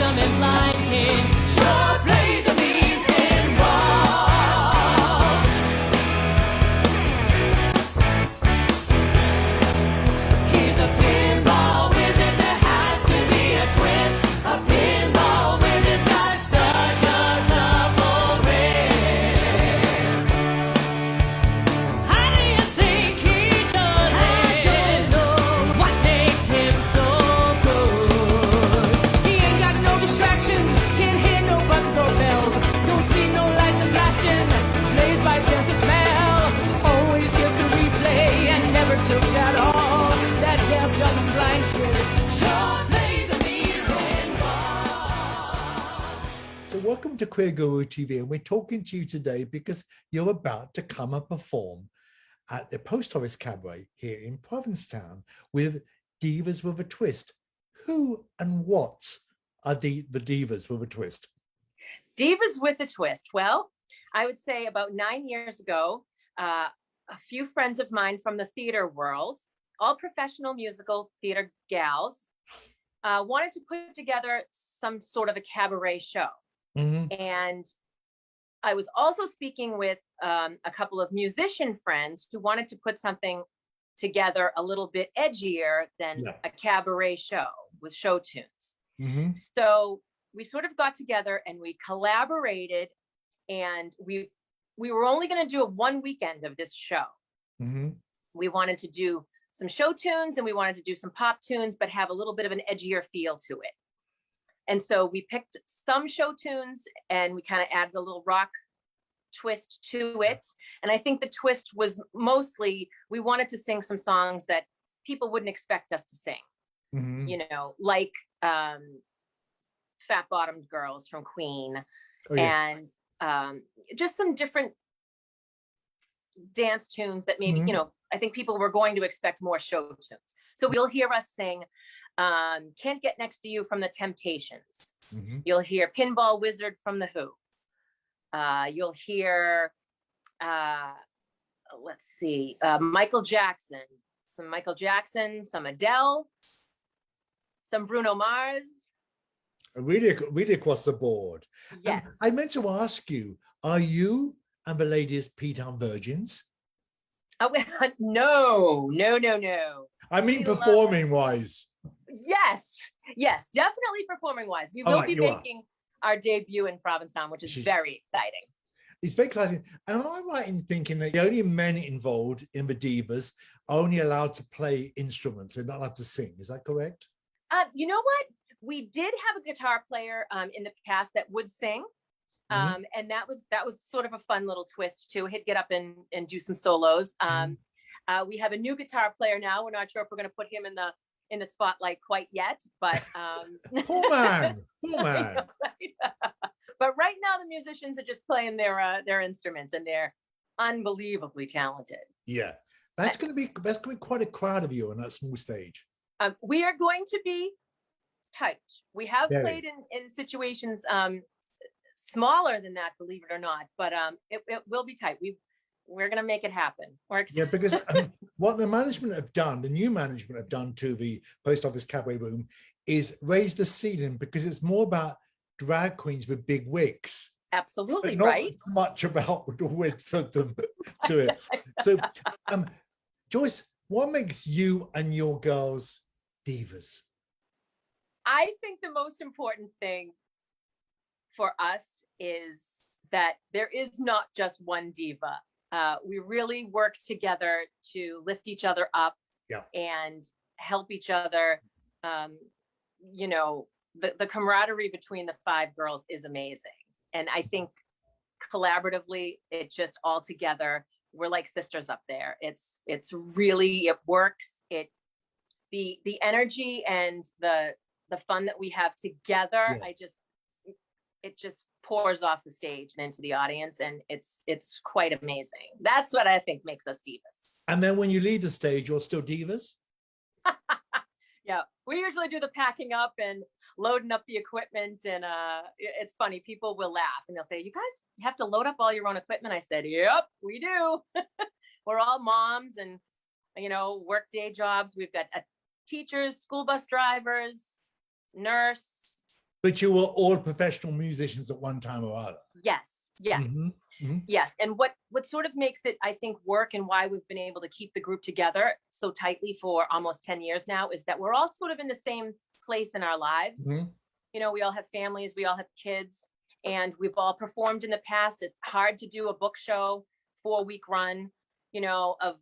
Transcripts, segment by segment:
handsome and blind king sure plays a mean pinball. He's a pinball wizard, there has to be a twist. A pinball wizard's got such a supple wrist. How do you think he does it? I don't know. What makes him so good? He ain't got no distractions, can't hear no buttons, no bells, don't see no lights a flashing, plays by sense of smell, always gives a replay and never tilts at all. That deaf, dumb, and blind kid sure plays a mean pinball. So welcome to Queerguru TV, and we're talking to you today because you're about to come and perform at the Post Office Cabaret here in Provincetown with Divas with a Twist. Who and what are the Divas with a Twist? Divas with a Twist. Well, I would say about 9 years ago, a few friends of mine from the theater world, all professional musical theater gals, wanted to put together some sort of a cabaret show. Mhm. And I was also speaking with a couple of musician friends who wanted to put something together a little bit edgier than Yeah. a cabaret show with show tunes. Mhm. So we sort of got together and we collaborated, and we were only going to do a one weekend of this show. Mhm. We wanted to do some show tunes and we wanted to do some pop tunes, but have a little bit of an edgier feel to it. And so we picked some show tunes and we kind of added a little rock twist to it. And I think the twist was mostly, we wanted to sing some songs that people wouldn't expect us to sing, Mhm. you know, like Fat Bottomed Girls from Queen, Oh, yeah. and just some different dance tunes that maybe, Mhm. you know, I think people were going to expect more show tunes. So you'll hear us sing Can't Get Next to You from the Temptations. Mhm. You'll hear Pinball Wizard from The Who. You'll hear, let's see, Michael Jackson, some Adele, some Bruno Mars. Really across the board. Yes. I meant to ask you, are you and the ladies PTown virgins? Oh, no. I mean, We love performing wise. Yes, definitely performing wise. We All will right, be you are. making our debut in Provincetown, which is very exciting. It's very exciting. And am I right in thinking that the only men involved in the Divas are only allowed to play instruments? They're not allowed to sing. Is that correct? You know what? We did have a guitar player in the past that would sing. Mhm. And that was sort of a fun little twist too. He'd get up and do some solos. We have a new guitar player now. We're not sure if we're going to put him in the spotlight quite yet, but Poor man. Poor man. But right now the musicians are just playing their instruments, and they're unbelievably talented. Yeah. That's gonna be quite a crowd of you on that small stage. We are going to be tight. We have Very. played in situations smaller than that, believe it or not, but it will be tight. We're going to make it happen. We're excited. Yeah, because what the management have done, the new management have done to the Post Office Cabaret Room is raise the ceiling, because it's more about drag queens with big wigs. Absolutely, Not right? so much about the width of them to it. So, Joyce, what makes you and your girls divas? I think the most important thing for us is that there is not just one diva. We really work together to lift each other up, Yeah. and help each other. You know, the camaraderie between the five girls is amazing. And I think collaboratively, it just all together, we're like sisters up there. It's really, it works. The energy and the fun that we have together, Yeah. it just pours off the stage and into the audience, and it's quite amazing. That's what I think makes us divas. And then when you leave the stage, you're still divas? Yeah, we usually do the packing up and loading up the equipment, and it's funny, people will laugh and they'll say, you guys have to load up all your own equipment. I said, yep, we do. We're all moms and, you know, work day jobs. We've got teachers, school bus drivers, nurse. But you were all professional musicians at one time or other. Yes, yes. Mhm. Yes, and what sort of makes it, I think, work, and why we've been able to keep the group together so tightly for almost 10 years now, is that we're all sort of in the same place in our lives. Mhm. You know, we all have families, we all have kids, and we've all performed in the past. It's hard to do a book show, 4-week run, you know, of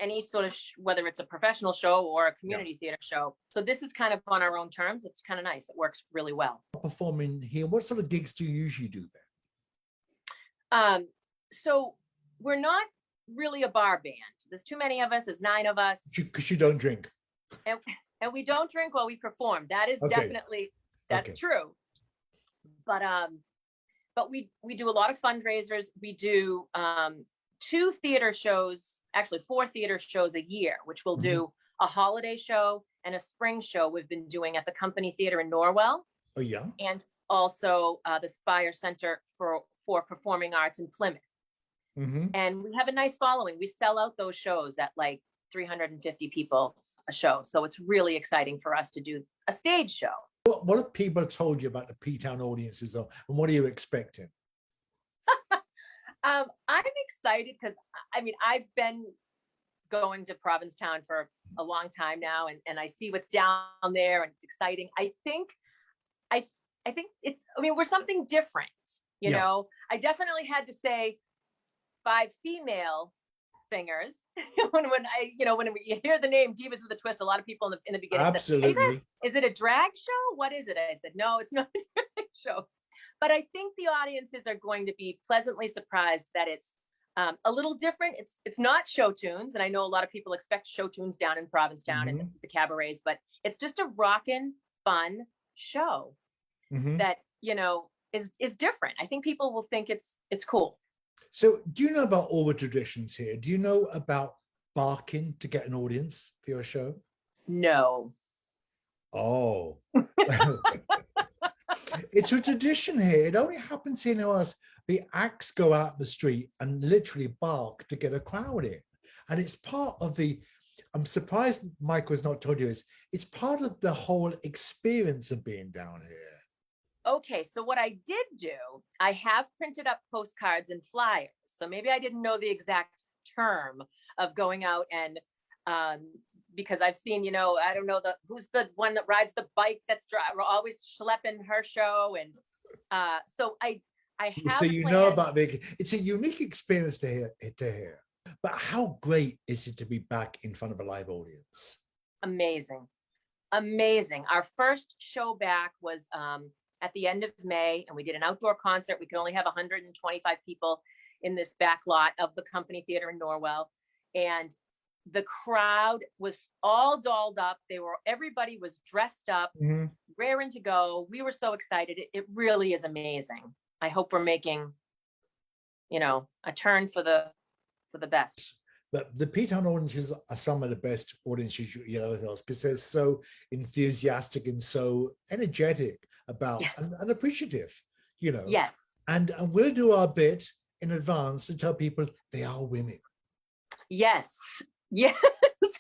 any sort of, whether it's a professional show or a community theater show. So this is kind of on our own terms. It's kind of nice. It works really well. Performing here, what sort of gigs do you usually do then? So we're not really a bar band. There's too many of us. There's 9 of us, Because you don't drink. and we don't drink while we perform. That is Okay. definitely, that's Okay. true. But we do a lot of fundraisers. We do 2 theater shows, actually 4 theater shows a year, which we'll do a holiday show and a spring show we've been doing at the Company Theater in Norwell, Oh, yeah? and also the Spire Center for Performing Arts in Plymouth. Mm-hmm. And we have a nice following. We sell out those shows at like 350 people a show. So it's really exciting for us to do a stage show. What have people told you about the PTown audiences, and what are you expecting? I'm excited because, I mean, I've been going to Provincetown for a long time now, and I see what's down there, and it's exciting. I think it's, I mean, we're something different, you Yeah. know. I definitely had to say 5 female singers when you hear the name Divas with a Twist. A lot of people in the beginning Absolutely. said, "Hey, is it a drag show? What is it?" I said, "No, it's not a drag show." But I think the audiences are going to be pleasantly surprised that it's a little different. It's not show tunes, and I know a lot of people expect show tunes down in Provincetown and the cabarets, but it's just a rockin' fun show that, you know, is different. I think people will think it's cool. So do you know about all the traditions here? Do you know about barking to get an audience for your show? No. Oh. It's a tradition here. It only happens here in us. The acts go out the street and literally bark to get a crowd in. And it's part of the, I'm surprised Mike was not told you this, it's part of the whole experience of being down here. Okay, so what I did do, I have printed up postcards and flyers. So maybe I didn't know the exact term of going out and because I've seen, you know, I don't know who's the one that rides the bike that's always schlepping her show, and so I have. So you know about it's a unique experience to hear. But how great is it to be back in front of a live audience? Amazing. Our first show back was at the end of May, and we did an outdoor concert. We could only have 125 people in this back lot of the Company Theater in Norwell, and the crowd was all dolled up. Everybody was dressed up, raring to go. We were so excited. It really is amazing. I hope we're making, you know, a turn for the best. But the PTown audiences are some of the best audiences you ever heard, because they're so enthusiastic and so energetic about and appreciative, you know. Yes. And we'll do our bit in advance to tell people they are women. Yes. Yes,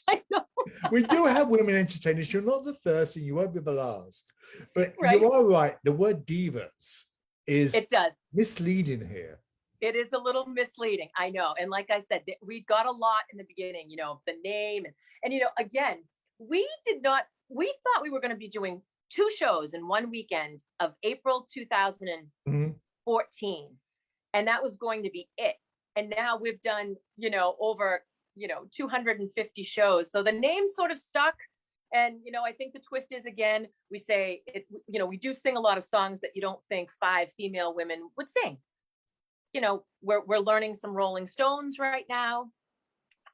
I know. We do have women entertainers. You're not the first and you won't be the last. But Right. you are right. The word divas is It does. misleading here. It is a little misleading. I know. And like I said, we got a lot in the beginning, you know, the name and, you know, again, we thought we were going to be doing 2 shows in one weekend of April 2014. And that was going to be it. And now we've done, you know, over, you know, 250 shows. So the name sort of stuck. And, you know, I think the twist is, again, we say it, you know, we do sing a lot of songs that you don't think 5 female women would sing. You know, we're learning some Rolling Stones right now.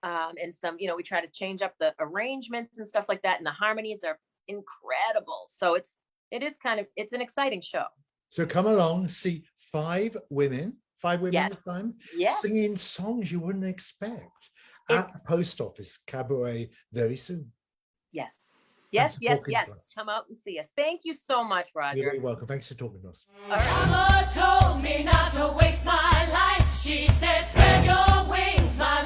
And some, you know, we try to change up the arrangements and stuff like that. And the harmonies are incredible. So it's an exciting show. So come along, see 5 women Yes. this time, Yes. singing songs you wouldn't expect at the post office Cabaret very soon. Yes. Thanks Yes. for Yes. talking to us. Come out and see us. Thank you so much, Roger. You're very welcome. Thanks for talking to us. All right. Mama told me not to waste my life. She said, spread your wings, my